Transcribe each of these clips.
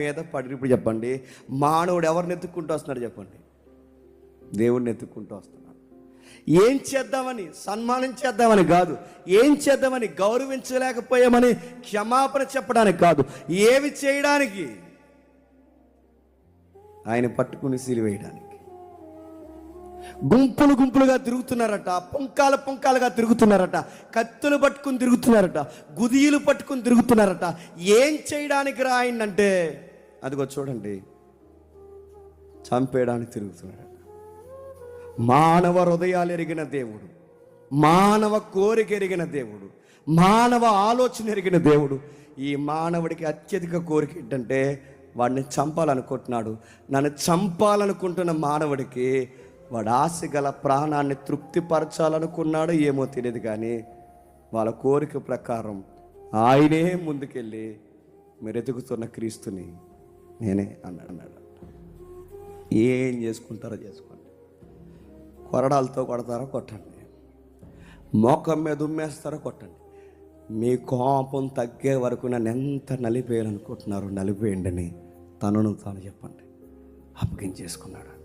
మీద పడి. ఇప్పుడు చెప్పండి, మానవుడు ఎవరిని ఎత్తుక్కుంటూ వస్తున్నాడు చెప్పండి? దేవుడిని ఎత్తుక్కుంటూ వస్తున్నాడు. ఏం చేద్దామని? సన్మానం చేద్దామని కాదు, ఏం చేద్దామని? గౌరవించలేకపోయామని క్షమాపణ చెప్పడానికి కాదు, ఏవి చేయడానికి? ఆయన పట్టుకుని సిలువేయడానికి. గుంపులు గుంపులుగా తిరుగుతున్నారట, పుంకాలుగా తిరుగుతున్నారట, కత్తులు పట్టుకుని తిరుగుతున్నారట, గుదియలు పట్టుకుని తిరుగుతున్నారట. ఏం చేయడానికి రా ఆయనంటే, అదిగో చూడండి, చంపేయడానికి తిరుగుతున్నారట. మానవ హృదయాలు ఎరిగిన దేవుడు, మానవ కోరిక ఎరిగిన దేవుడు, మానవ ఆలోచన ఎరిగిన దేవుడు. ఈ మానవుడికి అత్యధిక కోరిక ఏంటంటే వాడిని చంపాలనుకుంటున్నాడు. నన్ను చంపాలనుకుంటున్న మానవుడికి వాడు ఆశ గల ప్రాణాన్ని తృప్తిపరచాలనుకున్నాడో ఏమో తెలియదు, కానీ వాళ్ళ కోరిక ప్రకారం ఆయనే ముందుకెళ్ళి మీరు ఎదుగుతున్న క్రీస్తుని నేనే అన్నాడు. ఏం చేసుకుంటారో చేసుకోండి. కొరడాలతో కొడతారో కొట్టండి, మోకం మీద ఉమ్మేస్తారో కొట్టండి. మీ కోపం తగ్గే వరకు నన్ను ఎంత నలిపేయాలనుకుంటున్నారో నలిపేయండి అని తనను తాను చెప్పండి. అప్పగించేసుకున్నాడు అంట.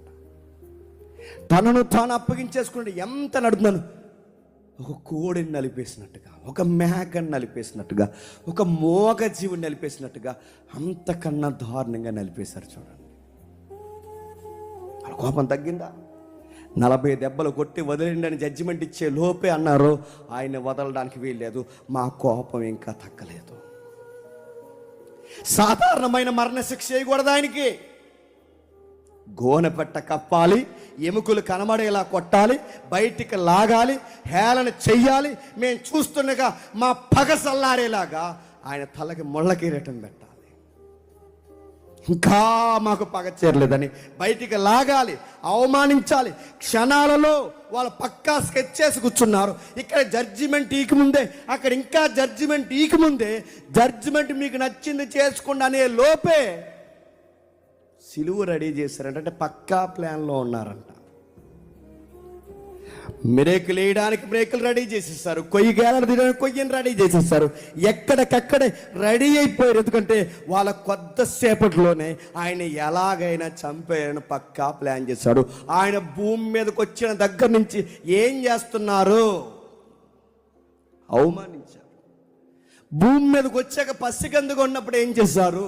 తనను తాను అప్పగించేసుకున్నాడు. ఎంత నడుతున్నాను? ఒక కోడిని నలిపేసినట్టుగా, ఒక మేకని నలిపేసినట్టుగా, ఒక మోగ జీవుని నలిపేసినట్టుగా, అంతకన్నా దారుణంగా నలిపేశారు. చూడండి, వాళ్ళ కోపం తగ్గిందా? 40 దెబ్బలు కొట్టి వదిలేండి జడ్జిమెంట్ ఇచ్చే లోపే అన్నారు, ఆయన వదలడానికి వీల్లేదు. మా కోపం ఇంకా తగ్గలేదు. సాధారణమైన మరణశిక్ష చేయకూడదు ఆయనకి. గోనెపట్ట కప్పాలి, ఎముకలు కనబడేలా కొట్టాలి, బయటికి లాగాలి, హేళన చెయ్యాలి. మేము చూస్తుండగా మా పగ సల్లారేలాగా ఆయన తలకి ముళ్ళ కిరీటం పెట్టాలి. ఇంకా మాకు పగ చేరలేదని బయటికి లాగాలి, అవమానించాలి. క్షణాలలో వాళ్ళు పక్కా స్కెచ్ చేసి కూర్చున్నారు. ఇక్కడ జడ్జిమెంట్ ఈకి ముందే, అక్కడ ఇంకా జడ్జిమెంట్ ఈకి ముందే, జడ్జిమెంట్ మీకు నచ్చింది చేసుకోండి అనే లోపే సిలువ రెడీ చేశారంట. అంటే పక్కా ప్లాన్లో ఉన్నారంట. మిరేకులు వేయడానికి బ్రేకులు రెడీ చేసేస్తారు, కొయ్యి గేలలు తీయడానికి కొయ్యని రెడీ చేసేస్తారు. ఎక్కడికక్కడే రెడీ అయిపోయారు. ఎందుకంటే వాళ్ళ కొద్దిసేపట్లోనే ఆయన ఎలాగైనా చంపేయాలని పక్కా ప్లాన్ చేశాడు. ఆయన భూమి మీదకి వచ్చిన దగ్గర నుంచి ఏం చేస్తున్నారు? అవమానించారు. భూమి మీదకి వచ్చాక పసిగందుగా ఉన్నప్పుడు ఏం చేశారు?